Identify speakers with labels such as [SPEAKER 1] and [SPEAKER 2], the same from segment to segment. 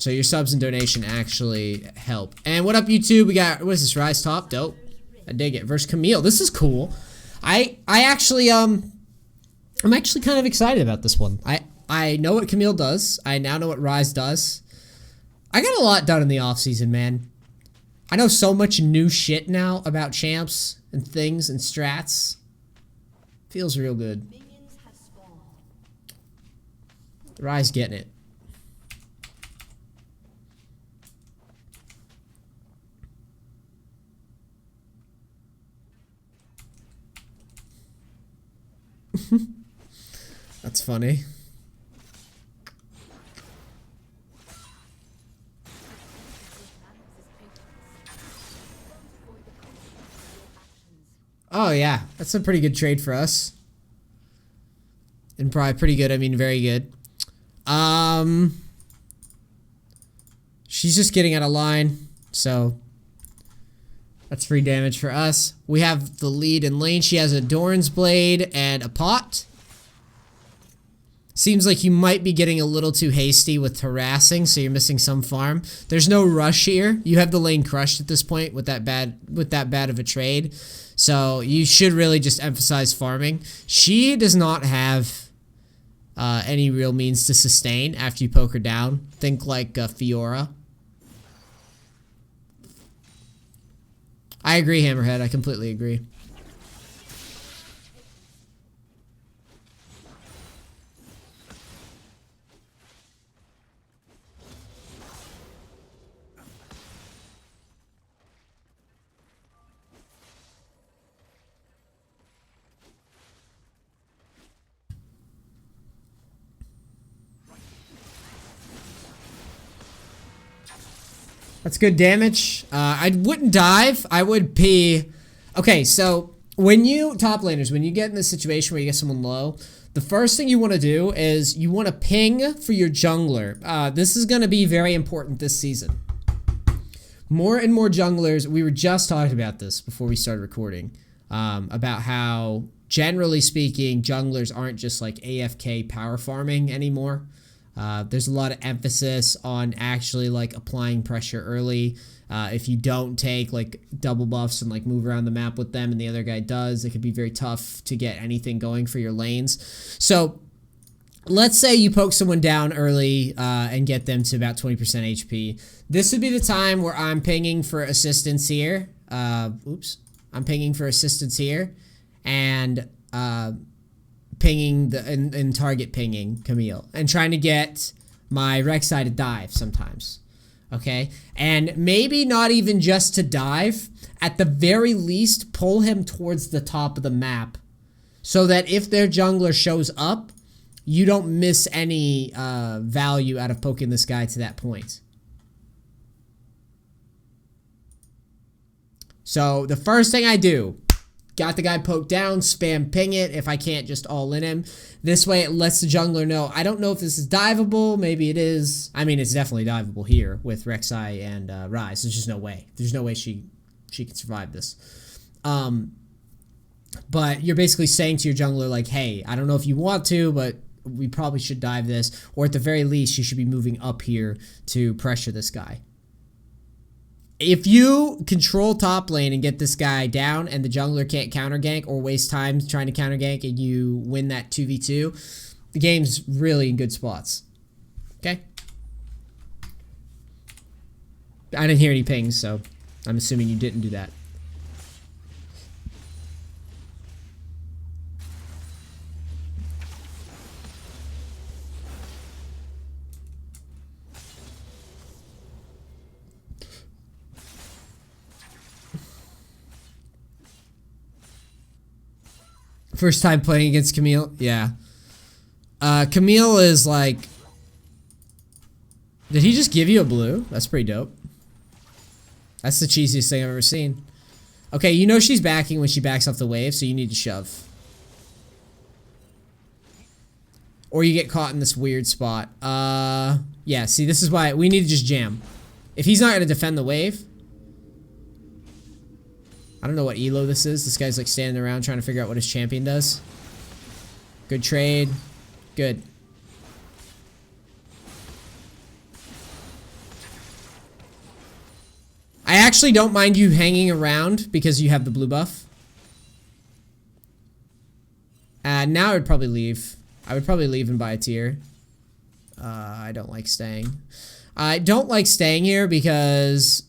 [SPEAKER 1] So your subs and donation actually help. And what up, YouTube? We got, what is this, Ryze top? Dope. I dig it. Versus Camille. This is cool. I'm actually kind of excited about this one. I know what Camille does. I now know what Ryze does. I got a lot done in the offseason, man. I know so much new shit now about champs and things and strats. Feels real good. Ryze getting it. That's funny. Oh yeah, that's a pretty good trade for us. And probably pretty good, I mean very good. She's just getting out of line, so that's free damage for us. We have the lead in lane. She has a Doran's Blade and a pot. Seems like you might be getting a little too hasty with harassing, so you're missing some farm. There's no rush here. You have the lane crushed at this point with that bad of a trade. So you should really just emphasize farming. She does not have any real means to sustain after you poke her down. Think like Fiora. I agree, Hammerhead. I completely agree. That's good damage. I wouldn't dive. I would pee. Okay, so when you, top laners, when you get in this situation where you get someone low, the first thing you want to do is you want to ping for your jungler. This is going to be very important this season. More and more junglers, we were just talking about this before we started recording, about how, generally speaking, junglers aren't just like AFK power farming anymore. There's a lot of emphasis on actually like applying pressure early. If you don't take like double buffs and like move around the map with them and the other guy does, it could be very tough to get anything going for your lanes. So let's say you poke someone down early and get them to about 20% HP. This would be the time where I'm pinging for assistance here. Oops. I'm pinging for assistance here and pinging and target pinging Camille and trying to get my Rek'Sai to dive sometimes. Okay, and maybe not even just to dive, at the very least pull him towards the top of the map so that if their jungler shows up, you don't miss any value out of poking this guy to that point. So the first thing I do, got the guy poked down, spam ping it if I can't just all in him. This way it lets the jungler know. I don't know if this is diveable. Maybe it is. I mean, it's definitely diveable here with Rek'Sai and Ryze. There's just no way. There's no way she can survive this. But you're basically saying to your jungler, like, hey, I don't know if you want to, but we probably should dive this. Or at the very least, you should be moving up here to pressure this guy. If you control top lane and get this guy down and the jungler can't counter gank or waste time trying to counter gank and you win that 2v2, the game's really in good spots. Okay? I didn't hear any pings, so I'm assuming you didn't do that. First time playing against Camille? Yeah. Camille is like... Did he just give you a blue? That's pretty dope. That's the cheesiest thing I've ever seen. Okay, you know she's backing when she backs off the wave, so you need to shove. Or you get caught in this weird spot. Yeah, see, this is why we need to just jam. If he's not going to defend the wave... I don't know what elo this is. This guy's like standing around trying to figure out what his champion does. Good trade. Good. I actually don't mind you hanging around because you have the blue buff. Now I would probably leave. I would probably leave and buy a tier. I don't like staying. I don't like staying here because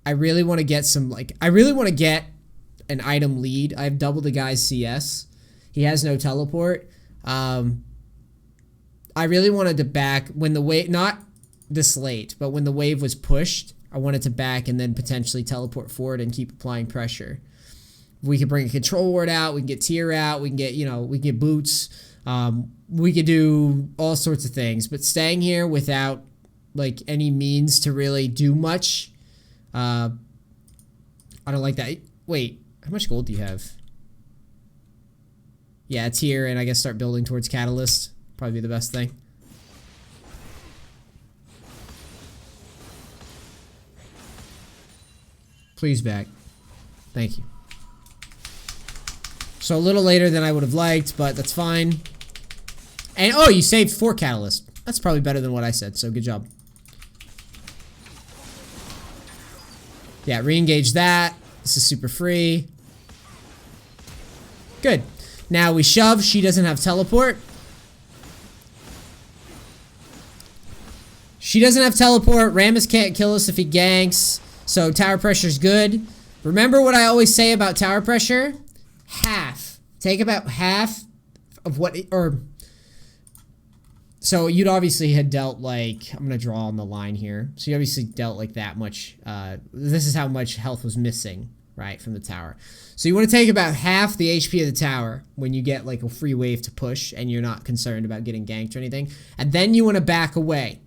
[SPEAKER 1] I really want to get some, like, I really want to get an item lead. I have double the guy's CS. He has no teleport. I really wanted to back when the wave, not this late, but when the wave was pushed, I wanted to back and then potentially teleport forward and keep applying pressure. We could bring a control ward out, we can get tier out, we can get, you know, we can get boots. We could do all sorts of things, but staying here without like any means to really do much, I don't like that. Wait, how much gold do you have? Yeah, it's here, and I guess start building towards Catalyst. Probably be the best thing. Please back. Thank you. So a little later than I would have liked, but that's fine. And oh, you saved 4 Catalyst. That's probably better than what I said, so good job. Yeah, re-engage that. This is super free. Good. Now we shove. She doesn't have teleport. She doesn't have teleport. Rammus can't kill us if he ganks. So tower pressure's good. Remember what I always say about tower pressure? Half. Take about half of what, or... So you'd obviously had dealt like, I'm going to draw on the line here. So you obviously dealt like that much. This is how much health was missing, right, from the tower. So you want to take about half the HP of the tower when you get like a free wave to push and you're not concerned about getting ganked or anything. And then you want to back away.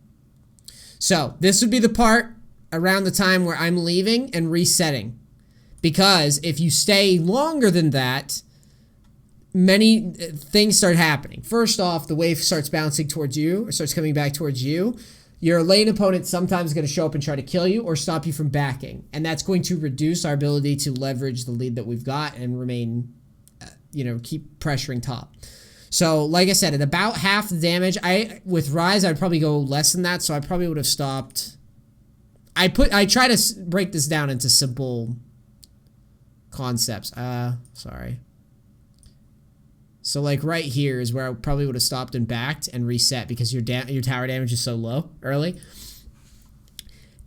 [SPEAKER 1] So this would be the part around the time where I'm leaving and resetting. Because if you stay longer than that, many things start happening. First off, the wave starts bouncing towards you, or starts coming back towards you. Your lane opponent sometimes going to show up and try to kill you or stop you from backing. And that's going to reduce our ability to leverage the lead that we've got and remain, you know, keep pressuring top. So, like I said, at about half the damage, with Ryze, I'd probably go less than that, so I probably would have stopped. I try to break this down into simple concepts. Sorry. So like right here is where I probably would have stopped and backed and reset because your tower damage is so low early.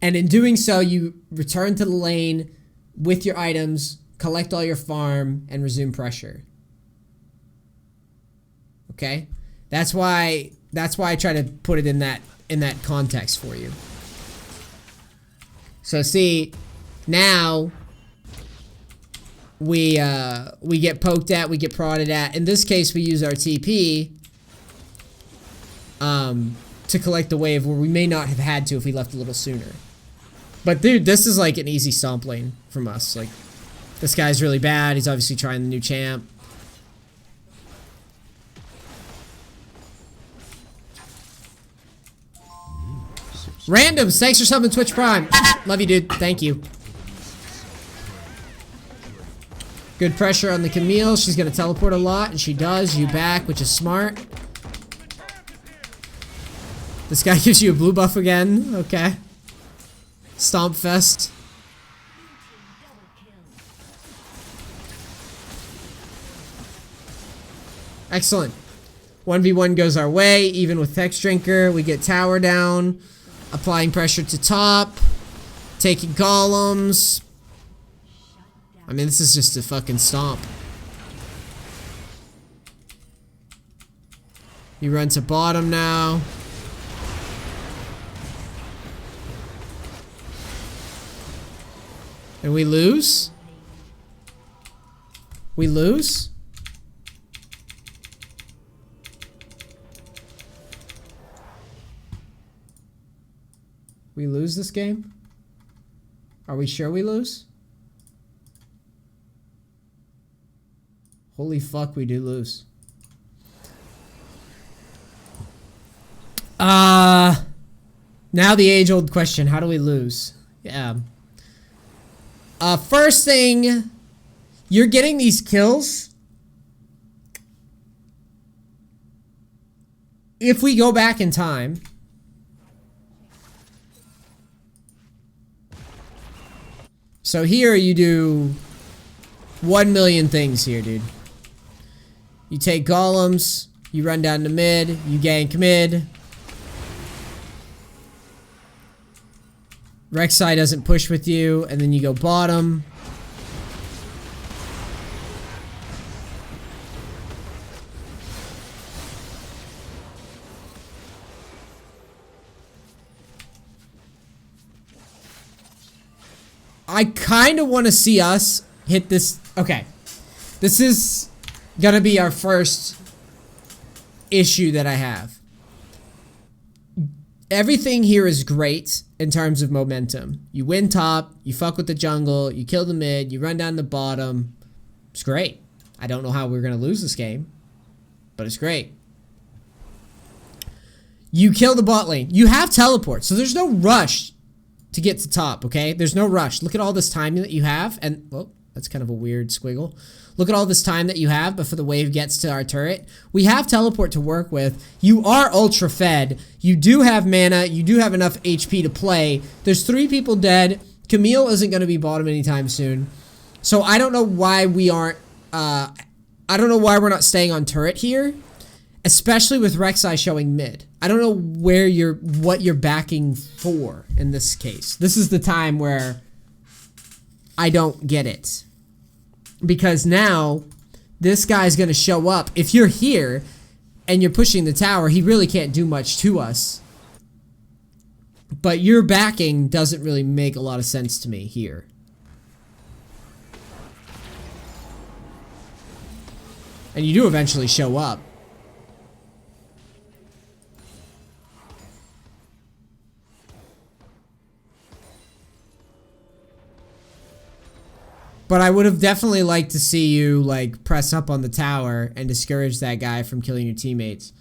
[SPEAKER 1] And in doing so, you return to the lane with your items, collect all your farm, and resume pressure. Okay? That's why I try to put it in that context for you. So see, now we get poked at, we get prodded at. In this case, we use our TP to collect the wave where we may not have had to if we left a little sooner. But dude, this is like an easy stomp lane from us. Like, this guy's really bad. He's obviously trying the new champ. Randoms, thanks for subbing Twitch Prime. Love you, dude. Thank you. Good pressure on the Camille. She's going to teleport a lot, and she does. You back, which is smart. This guy gives you a blue buff again. Okay. Stomp fest. Excellent. 1v1 goes our way, even with Text Drinker. We get tower down. Applying pressure to top. Taking golems. I mean, this is just a fucking stomp. You run to bottom now. And we lose? We lose? We lose this game? Are we sure we lose? Holy fuck, we do lose. Now the age-old question, how do we lose? Yeah. First thing, you're getting these kills. If we go back in time, So here you do 1 million things here, dude. You take golems, you run down to mid, you gank mid. Rek'Sai doesn't push with you, and then you go bottom. I kind of want to see us hit this. Okay. This is gonna be our first issue that I have. Everything here is great in terms of momentum. You win top, you fuck with the jungle, you kill the mid, you run down the bottom. It's great. I don't know how we're gonna lose this game, but it's great. You kill the bot lane. You have teleport, so there's no rush to get to top, okay? There's no rush. Look at all this time that you have, and, well, that's kind of a weird squiggle. Look at all this time that you have before the wave gets to our turret. We have teleport to work with. You are ultra fed. You do have mana. You do have enough HP to play. There's 3 people dead. Camille isn't going to be bottom anytime soon. So I don't know why we aren't, I don't know why we're not staying on turret here. Especially with Rek'Sai showing mid. I don't know where what you're backing for in this case. This is the time where I don't get it. Because now, this guy's gonna show up. If you're here, and you're pushing the tower, he really can't do much to us. But your backing doesn't really make a lot of sense to me here. And you do eventually show up. But I would have definitely liked to see you, like, press up on the tower and discourage that guy from killing your teammates.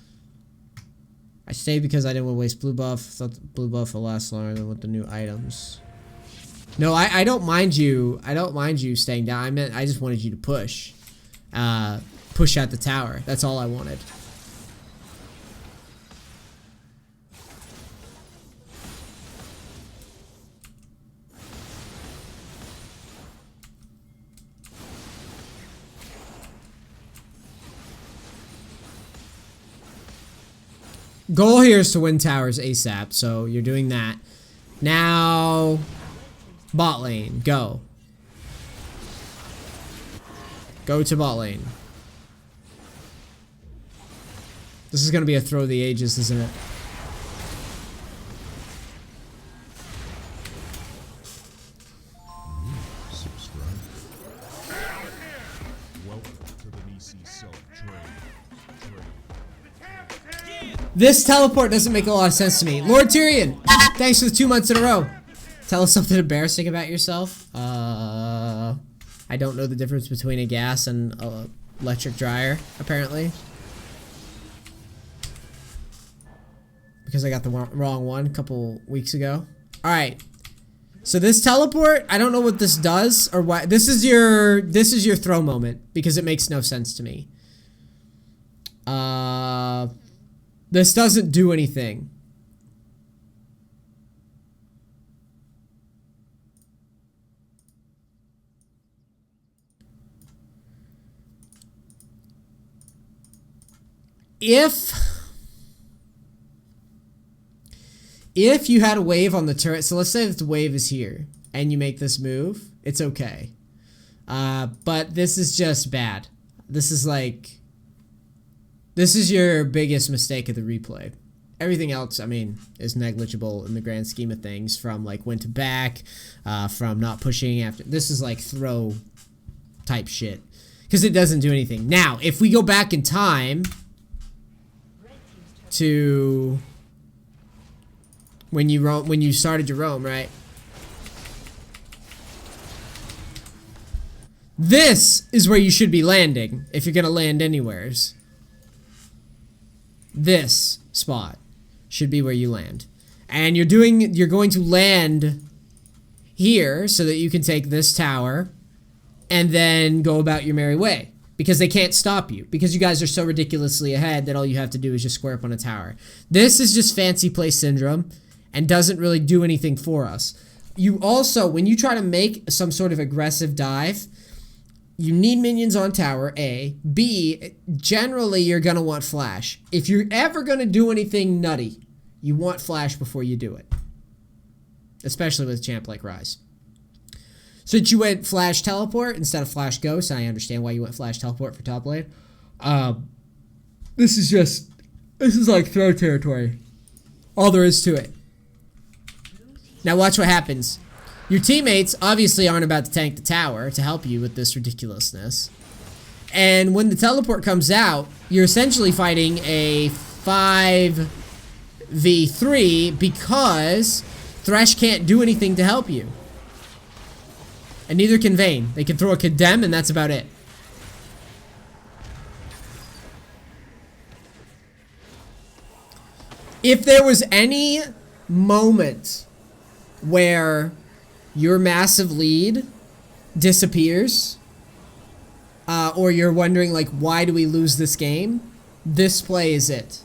[SPEAKER 1] I stayed because I didn't want to waste blue buff. Thought the blue buff will last longer than with the new items. No, I don't mind you. I don't mind you staying down. I just wanted you to push. Push out the tower. That's all I wanted. Goal here is to win towers ASAP, so you're doing that. Now, bot lane, go. Go to bot lane. This is gonna be a throw of the ages, isn't it? This teleport doesn't make a lot of sense to me. Lord Tyrion, thanks for the 2 months in a row. Tell us something embarrassing about yourself. I don't know the difference between a gas and an electric dryer, apparently. Because I got the wrong one a couple weeks ago. Alright. So this teleport, I don't know what this does or why. This is your throw moment because it makes no sense to me. This doesn't do anything. If you had a wave on the turret, so let's say that the wave is here and you make this move, it's okay. But this is just bad. This is like, this is your biggest mistake of the replay. Everything else, I mean, is negligible in the grand scheme of things, from like when to back, from not pushing after. This is like throw type shit because it doesn't do anything. Now, if we go back in time to when you started to roam, right? This is where you should be landing if you're gonna land anywheres. This spot should be where you land. And you're going to land here so that you can take this tower and then go about your merry way. Because they can't stop you. Because you guys are so ridiculously ahead that all you have to do is just square up on a tower. This is just fancy play syndrome and doesn't really do anything for us. you also, when you try to make some sort of aggressive dive, you need minions on tower, A. B, generally you're going to want flash. If you're ever going to do anything nutty, you want flash before you do it. Especially with a champ like Ryze. Since you went flash teleport instead of flash ghost, and I understand why you went flash teleport for top lane. This is like throw territory. All there is to it. Now watch what happens. Your teammates obviously aren't about to tank the tower to help you with this ridiculousness. And when the teleport comes out, you're essentially fighting a 5v3 because Thresh can't do anything to help you. And neither can Vayne. They can throw a condemn and that's about it. If there was any moment where your massive lead disappears, or you're wondering like, why do we lose this game? This play is it.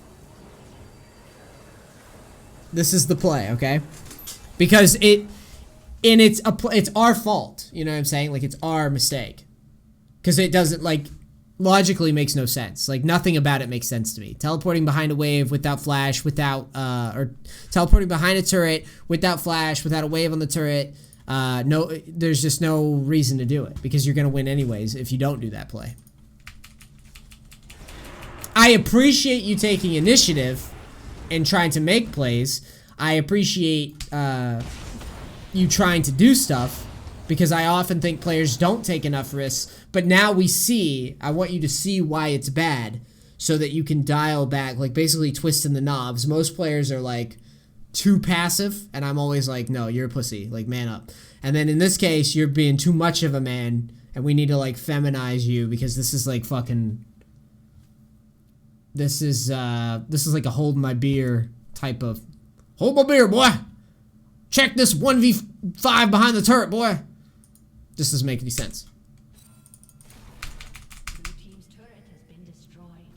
[SPEAKER 1] This is the play, okay? Because it's our fault. You know what I'm saying? Like, it's our mistake. Because it doesn't, like, logically makes no sense. Like, nothing about it makes sense to me. Teleporting behind a wave without flash, or teleporting behind a turret without flash, without a wave on the turret. No, there's just no reason to do it because you're going to win anyways if you don't do that play. I appreciate you taking initiative and trying to make plays. I appreciate you trying to do stuff because I often think players don't take enough risks. But now we see, I want you to see why it's bad so that you can dial back, like basically twisting the knobs. Most players are like too passive, and I'm always like, no, you're a pussy, like man up. And then in this case, you're being too much of a man, and we need to like feminize you because this is like fucking, this is like a hold my beer type of, hold my beer, boy. Check this 1v5 behind the turret, boy. This doesn't make any sense.
[SPEAKER 2] Blue team's turret has been destroyed.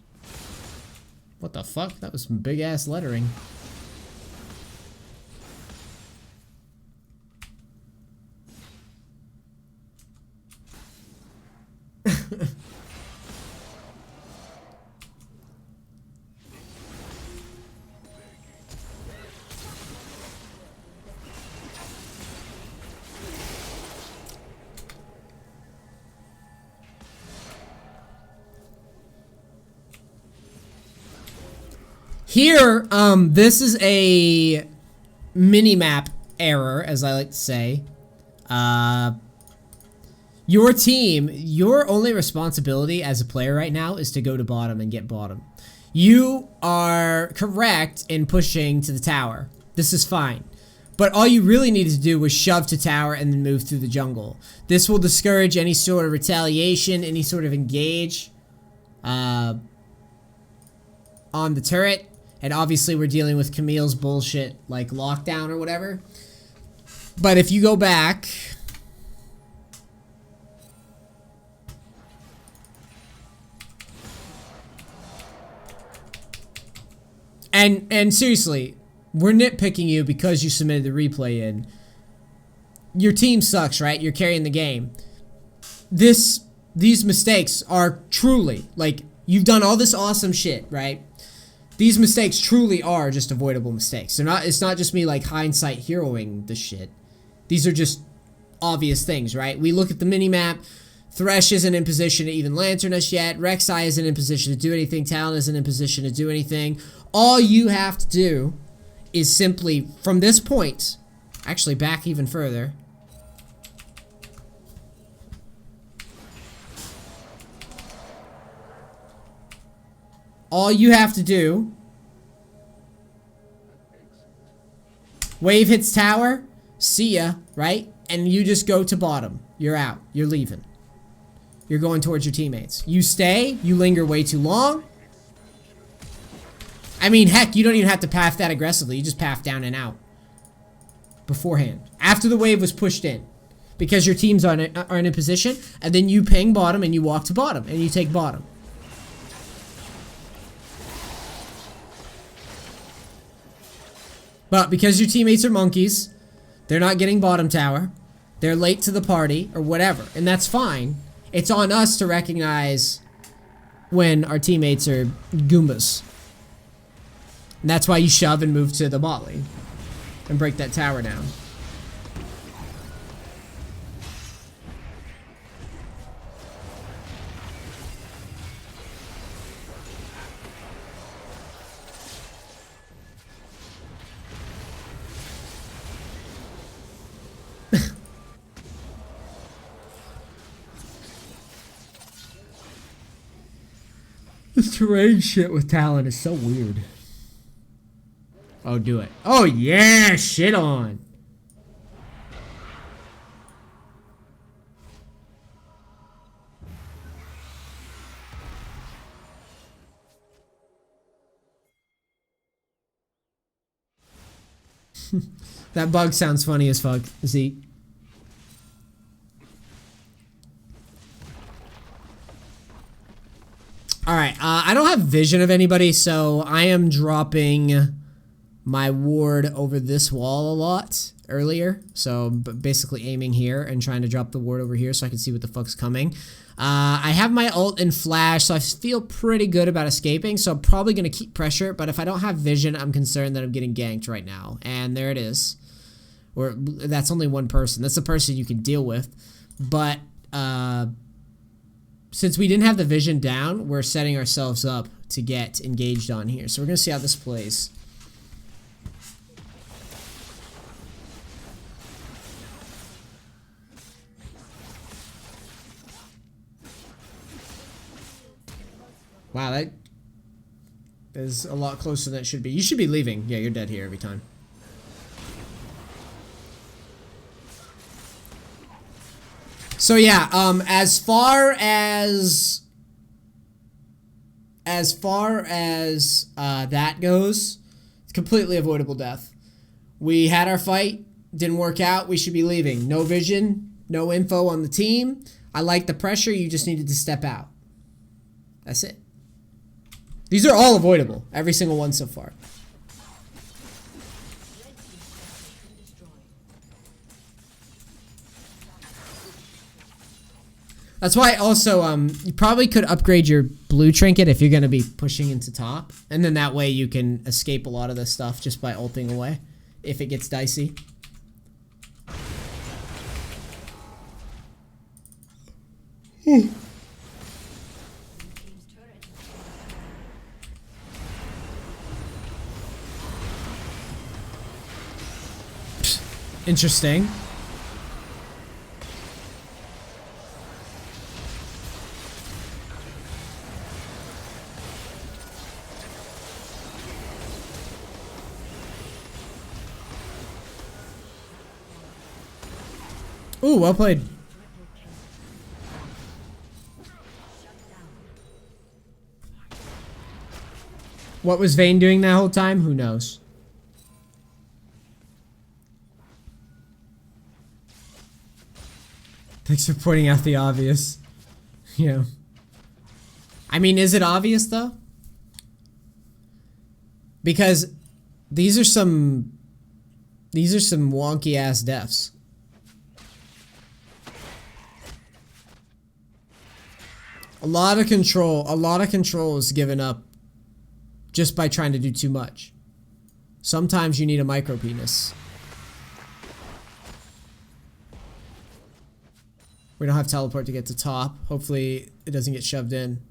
[SPEAKER 1] What the fuck? That was some big ass lettering. Here, this is a mini-map error, as I like to say. Your team, your only responsibility as a player right now is to go to bottom and get bottom. You are correct in pushing to the tower. This is fine. But all you really needed to do was shove to tower and then move through the jungle. This will discourage any sort of retaliation, any sort of engage on the turret. And obviously we're dealing with Camille's bullshit, like lockdown or whatever. But if you go back... And seriously, we're nitpicking you because you submitted the replay in. Your team sucks, right? You're carrying the game. These mistakes are truly, like, you've done all this awesome shit, right? These mistakes truly are just avoidable mistakes. It's not just me like hindsight heroing this shit. These are just obvious things, right? We look at the mini-map. Thresh isn't in position to even lantern us yet. Rek'Sai isn't in position to do anything. Talon isn't in position to do anything. All you have to do is simply, from this point, actually back even further. All you have to do, wave hits tower, see ya, right? And you just go to bottom. You're out. You're leaving. You're going towards your teammates. You stay, you linger way too long. I mean, heck, you don't even have to path that aggressively. You just path down and out beforehand. After the wave was pushed in. Because your teams are in a position, and then you ping bottom and you walk to bottom and you take bottom. But because your teammates are monkeys, They're not getting bottom tower. They're late to the party or whatever. And that's fine. It's on us to recognize when our teammates are Goombas. And that's why you shove and move to the bot lane. And break that tower down. This terrain shit with Talon is so weird. Oh, do it. Oh, yeah, shit on. That bug sounds funny as fuck, Zeke. Alright, I don't have vision of anybody, so I am dropping my ward over this wall a lot earlier. So basically aiming here and trying to drop the ward over here so I can see what the fuck's coming. I have my ult and flash, so I feel pretty good about escaping, so I'm probably going to keep pressure, but if I don't have vision, I'm concerned that I'm getting ganked right now. And there it is. Or that's only one person. That's the person you can deal with. But since we didn't have the vision down, we're setting ourselves up to get engaged on here. So we're going to see how this plays. Wow, that is a lot closer than it should be. You should be leaving. Yeah, you're dead here every time. So yeah, as far as that goes, it's completely avoidable death. We had our fight, didn't work out, we should be leaving. No vision, no info on the team. I like the pressure, you just needed to step out. That's it. These are all avoidable, every single one so far. That's why also you probably could upgrade your blue trinket if you're going to be pushing into top. And then that way you can escape a lot of this stuff just by ulting away if it gets dicey. Interesting. Ooh, well played. What was Vayne doing that whole time? Who knows? Thanks for pointing out the obvious. Yeah. I mean, is it obvious though? Because these are some wonky ass deaths. A lot of control is given up just by trying to do too much. Sometimes you need a micro penis. We don't have teleport to get to top. Hopefully it doesn't get shoved in.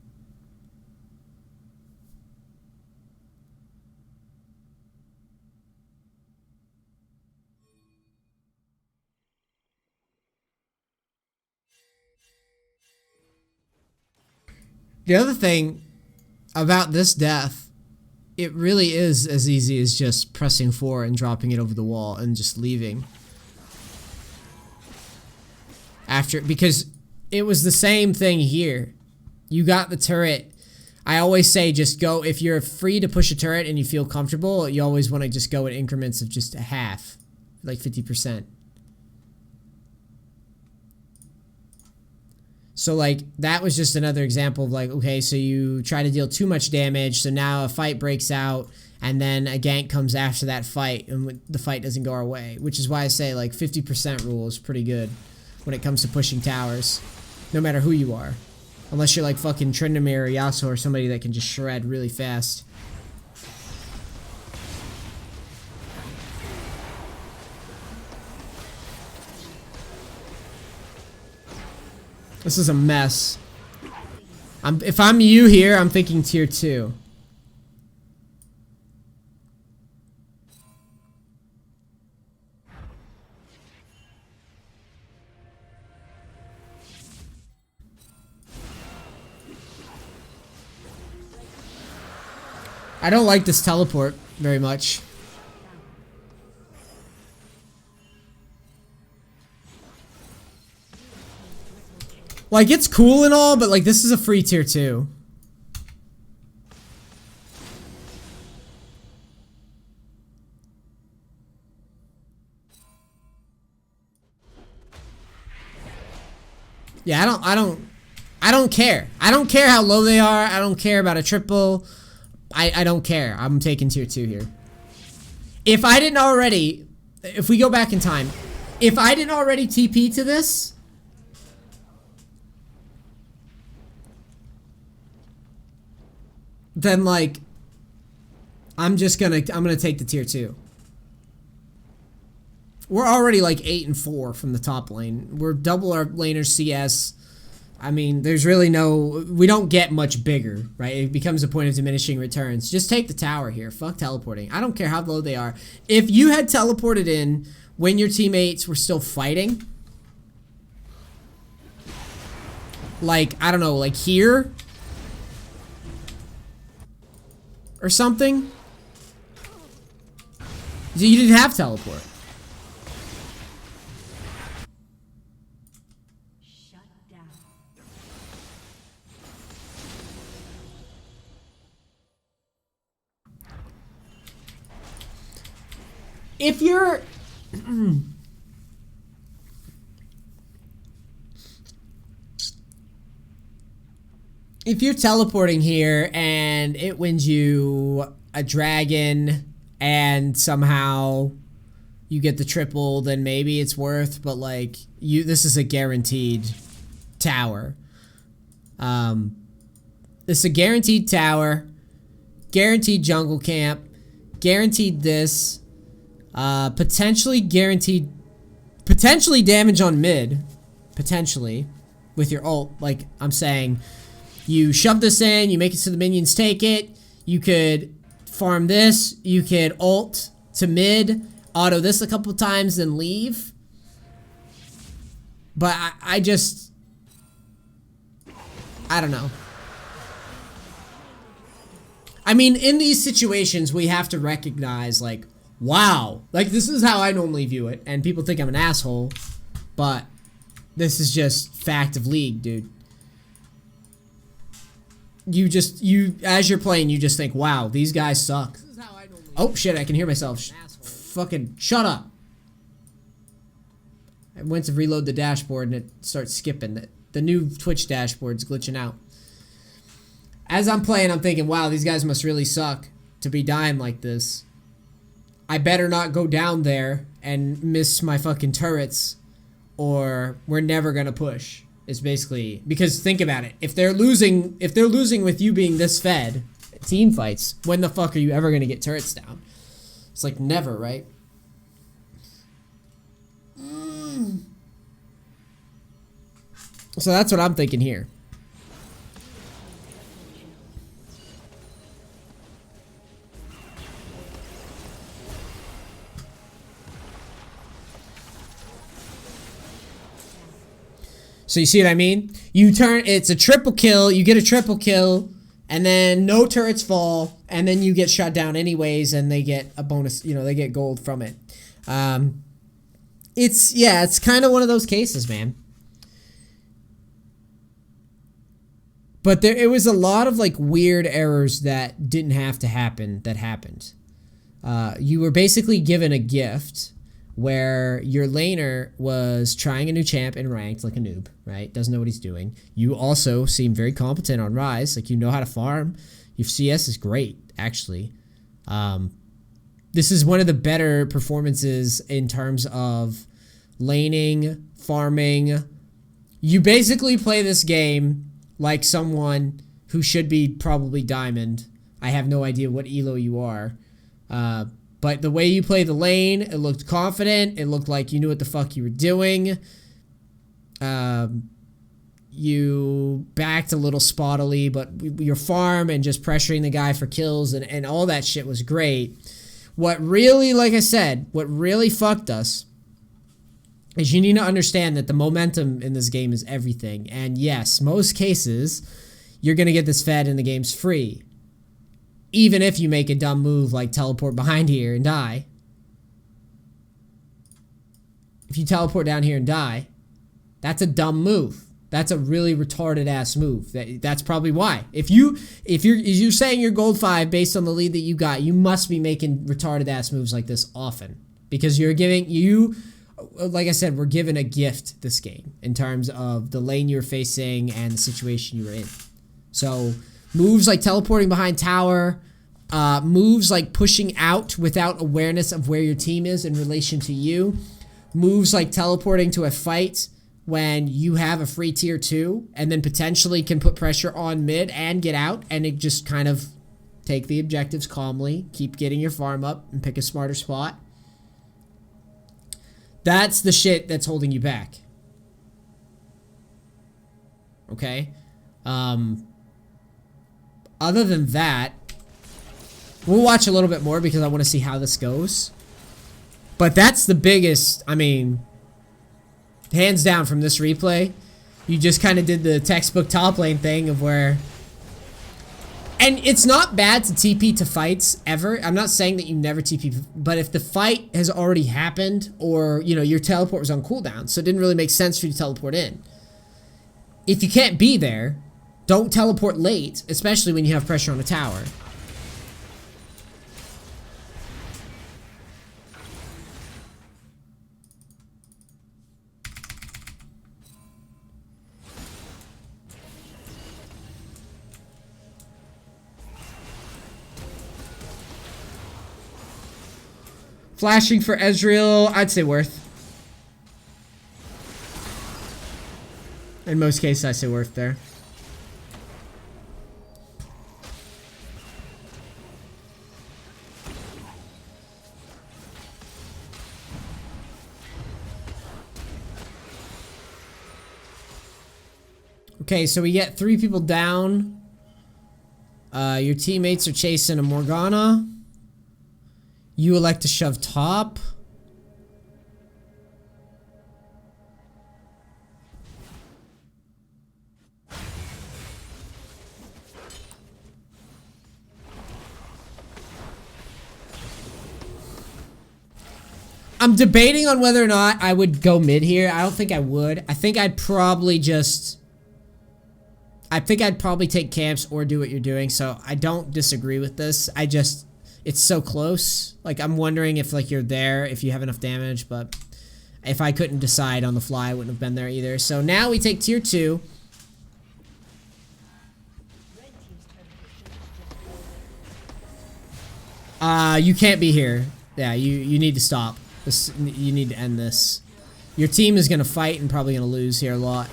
[SPEAKER 1] The other thing about this death, it really is as easy as just pressing 4 and dropping it over the wall and just leaving. Because it was the same thing here. You got the turret. I always say just go, if you're free to push a turret and you feel comfortable, you always want to just go in increments of just a half, like 50%. So like that was just another example of like, okay, so you try to deal too much damage, so now a fight breaks out, and then a gank comes after that fight, and the fight doesn't go our way, which is why I say like 50% rule is pretty good when it comes to pushing towers, no matter who you are. Unless you're like fucking Tryndamere or Yasuo or somebody that can just shred really fast. This is a mess. If I'm you here, I'm thinking tier 2. I don't like this teleport very much. Like, it's cool and all, but like, this is a free tier 2. Yeah, I don't care. I don't care how low they are. I don't care about a triple. I don't care. I'm taking tier 2 here. If I didn't already, if we go back in time, if I didn't already TP to this, then like, I'm gonna take the tier 2. We're already like 8 and 4 from the top lane. We're double our laner CS. I mean, there's really no, we don't get much bigger, right? It becomes a point of diminishing returns. Just take the tower here. Fuck teleporting. I don't care how low they are. If you had teleported in when your teammates were still fighting, like, I don't know, like here or something, you didn't have teleport. If you're if you're teleporting here and it wins you a dragon and somehow you get the triple, then maybe it's worth, but like this is a guaranteed tower. This is a guaranteed tower, guaranteed jungle camp, guaranteed this. Potentially damage on mid, potentially, with your ult. Like I'm saying, you shove this in, you make it so the minions take it, you could farm this, you could ult to mid, auto this a couple times, then leave. But I don't know. I mean, in these situations, we have to recognize, like, wow, like this is how I normally view it, and people think I'm an asshole, but this is just fact of league, dude. You as you're playing, you just think, wow, these guys suck. This is how I normally oh shit, I can hear myself. Fucking shut up. I went to reload the dashboard and it starts skipping. The new Twitch dashboard's glitching out. As I'm playing, I'm thinking, wow, these guys must really suck to be dying like this. I better not go down there and miss my fucking turrets, or we're never gonna push. It's basically, because think about it. If they're losing with you being this fed, team fights, when the fuck are you ever gonna get turrets down? It's like never, right? So that's what I'm thinking here. So you see what I mean? You turn, it's a triple kill, you get a triple kill, and then no turrets fall, and then you get shot down anyways, and they get a bonus, you know, they get gold from it. It's kind of one of those cases, man. But it was a lot of like weird errors that didn't have to happen that happened. You were basically given a gift where your laner was trying a new champ and ranked like a noob, right? Doesn't know what he's doing. You also seem very competent on Ryze. Like, you know how to farm. Your CS is great, actually. This is one of the better performances in terms of laning, farming. You basically play this game like someone who should be probably diamond. I have no idea what elo you are. But the way you play the lane, it looked confident. It looked like you knew what the fuck you were doing. You backed a little spottily, but your farm and just pressuring the guy for kills and all that shit was great. What really, like I said, what really fucked us is you need to understand that the momentum in this game is everything. And yes, most cases, you're going to get this fed and the game's free. Even if you make a dumb move like teleport behind here and die. If you teleport down here and die, that's a dumb move. That's a really retarded ass move. That's probably why. If you're saying you're gold 5 based on the lead that you got, you must be making retarded ass moves like this often. Because you're giving like I said, we're given a gift this game in terms of the lane you're facing and the situation you were in. So moves like teleporting behind tower, moves like pushing out without awareness of where your team is in relation to you, moves like teleporting to a fight when you have a free tier 2 and then potentially can put pressure on mid and get out, and it just kind of take the objectives calmly, keep getting your farm up and pick a smarter spot. That's the shit that's holding you back. Okay? Other than that, we'll watch a little bit more because I want to see how this goes. But that's the biggest, I mean, hands down from this replay. You just kind of did the textbook top lane thing of where... And it's not bad to TP to fights ever. I'm not saying that you never TP, but if the fight has already happened or, you know, your teleport was on cooldown, so it didn't really make sense for you to teleport in. If you can't be there, don't teleport late, especially when you have pressure on a tower. Flashing for Ezreal, I'd say worth. In most cases, I say worth there. Okay, so we get 3 people down. Your teammates are chasing a Morgana. You elect to shove top. I'm debating on whether or not I would go mid here. I don't think I would. I think I'd probably take camps or do what you're doing. So I don't disagree with this. It's so close. Like, I'm wondering if, like, you're there, if you have enough damage, but if I couldn't decide on the fly, I wouldn't have been there either. So now we take tier 2. You can't be here. Yeah, you need to stop. You need to end this. Your team is going to fight and probably going to lose here a lot.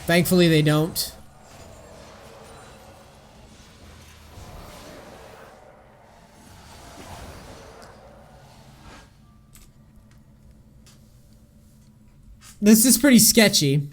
[SPEAKER 1] Thankfully, they don't. This is pretty sketchy.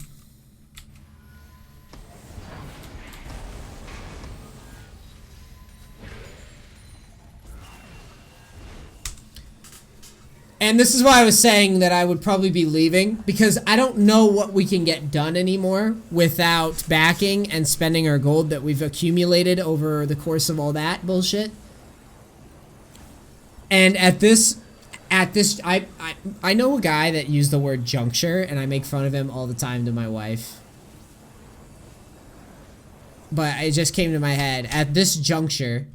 [SPEAKER 1] And this is why I was saying that I would probably be leaving, because I don't know what we can get done anymore without backing and spending our gold that we've accumulated over the course of all that bullshit. And at this, I know a guy that used the word juncture, and I make fun of him all the time to my wife. but it just came to my head. At this juncture,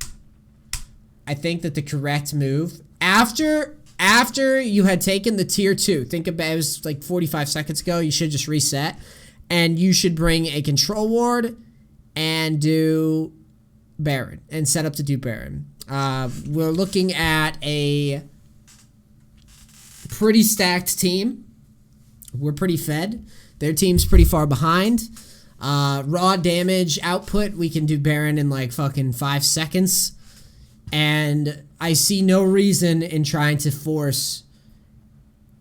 [SPEAKER 1] I think that the correct move, after you had taken the tier 2, think about it, was like 45 seconds ago, you should just reset, and you should bring a control ward and do Baron, and set up to do Baron. We're looking at a pretty stacked team. We're pretty fed. Their team's pretty far behind. Raw damage output, we can do Baron in like fucking 5 seconds. And I see no reason in trying to force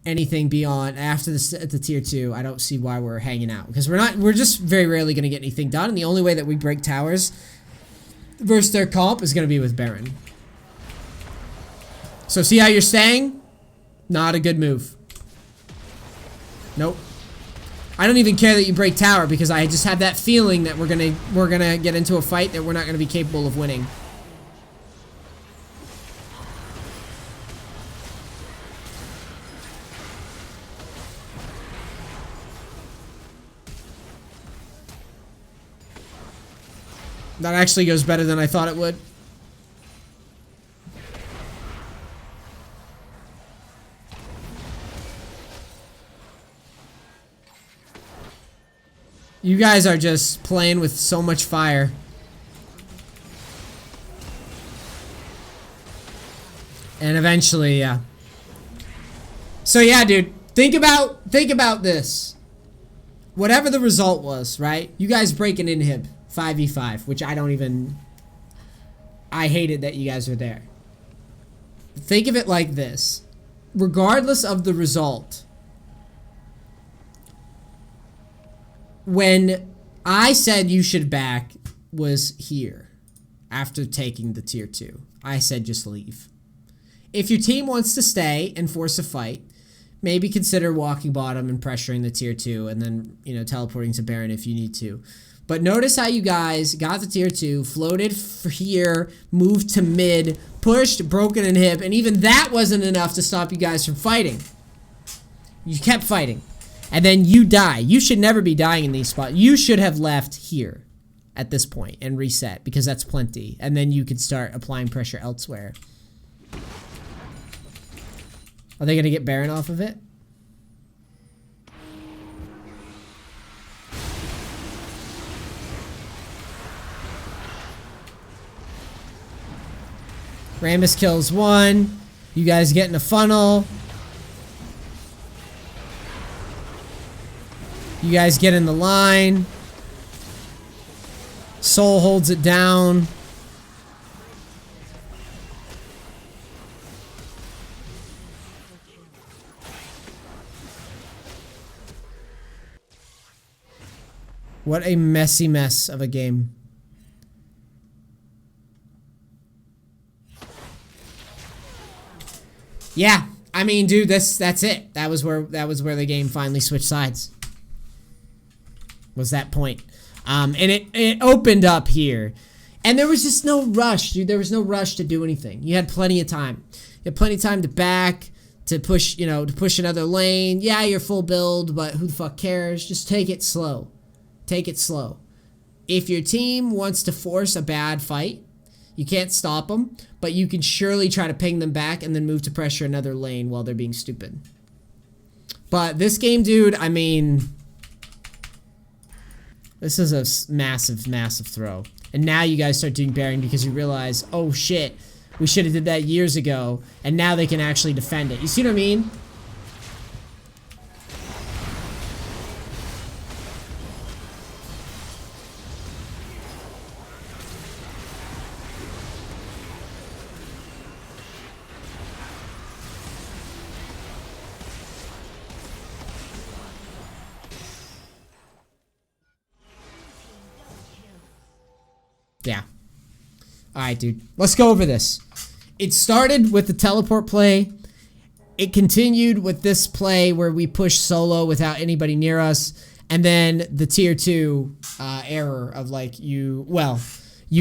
[SPEAKER 1] anything beyond after the tier 2. I don't see why we're hanging out, because we're just very rarely going to get anything done, and the only way that we break towers versus their comp is going to be with Baron. So see how you're staying? Not a good move. Nope. I don't even care that you break tower, because I just have that feeling that we're gonna get into a fight that we're not gonna be capable of winning. That actually goes better than I thought it would. You guys are just playing with so much fire. And eventually, yeah. So yeah, dude, think about this. Whatever the result was, right? You guys break an inhib 5v5, which I hated that you guys were there. Think of it like this. Regardless of the result, when I said you should back was here after taking the tier 2. I said just leave. If your team wants to stay and force a fight, maybe consider walking bottom and pressuring the tier 2 and then, you know, teleporting to Baron if you need to. But notice how you guys got the tier 2, floated for here, moved to mid, pushed, broken and hip, and even that wasn't enough to stop you guys from fighting. You kept fighting. And then you die. You should never be dying in these spots. You should have left here at this point and reset, because that's plenty. And then you could start applying pressure elsewhere. Are they going to get Baron off of it? Rammus kills one. You guys get in a funnel. You guys get in the line. Soul holds it down. What a messy mess of a game. Yeah, I mean, dude, that's it. That was where the game finally switched sides. Was that point. And it opened up here. And there was just no rush, dude. There was no rush to do anything. You had plenty of time. You had plenty of time to back, to push, you know, to push another lane. Yeah, you're full build, but who the fuck cares? Just take it slow. Take it slow. If your team wants to force a bad fight, you can't stop them, but you can surely try to ping them back and then move to pressure another lane while they're being stupid. But this game, dude, I mean, this is a massive, massive throw. And now you guys start doing Baron because you realize, oh shit, we should have did that years ago, and now they can actually defend it. You see what I mean? Yeah. Alright, dude. Let's go over this. It started with the teleport play. It continued with this play where we push solo without anybody near us. And then the tier 2 error of like you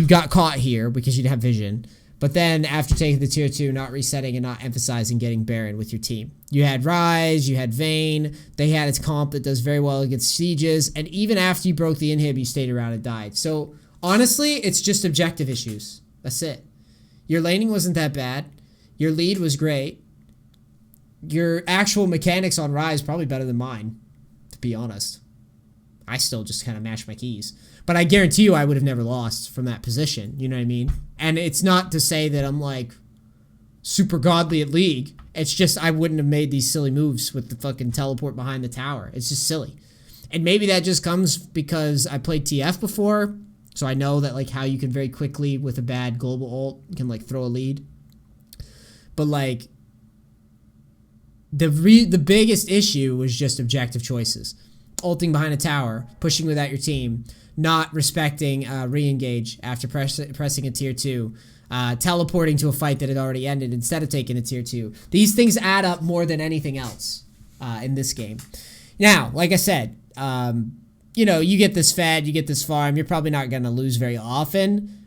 [SPEAKER 1] got caught here because you didn't have vision. But then after taking the tier 2, not resetting and not emphasizing getting Baron with your team. You had Ryze, you had Vayne. They had its comp that does very well against sieges. And even after you broke the inhib, you stayed around and died. So Honestly, it's just objective issues. That's it. Your laning wasn't that bad. Your lead was great. Your actual mechanics on Ryze probably better than mine, to be honest. I still just kind of mash my keys. But I guarantee you I would have never lost from that position. You know what I mean? And it's not to say that I'm like super godly at League. It's just I wouldn't have made these silly moves with the fucking teleport behind the tower. It's just silly. And maybe that just comes because I played TF before. So I know that like how you can very quickly with a bad global ult, you can like throw a lead. But like the biggest issue was just objective choices. Ulting behind a tower, pushing without your team, not respecting re-engage after pressing a tier 2, teleporting to a fight that had already ended instead of taking a tier 2. These things add up more than anything else in this game. Now, like I said, you know, you get this fed, you get this farm, you're probably not going to lose very often,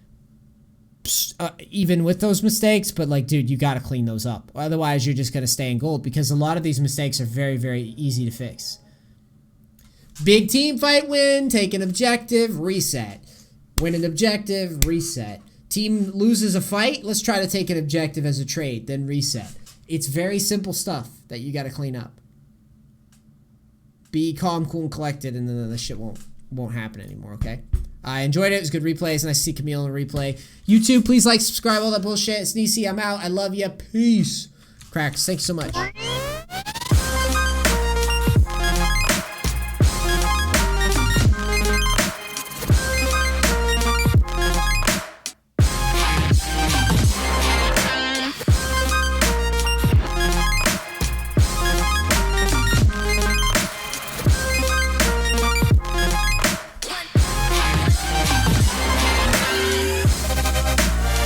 [SPEAKER 1] even with those mistakes, but like, dude, you got to clean those up. Otherwise, you're just going to stay in gold because a lot of these mistakes are very, very easy to fix. Big team fight win, take an objective, reset. Win an objective, reset. Team loses a fight, let's try to take an objective as a trade, then reset. It's very simple stuff that you got to clean up. Be calm, cool, and collected, and then the shit won't happen anymore, okay? I enjoyed it. It was good replays, and I see Camille in the replay. YouTube, please like, subscribe, all that bullshit. Sneezy, I'm out. I love you. Peace. Cracks. Thanks so much.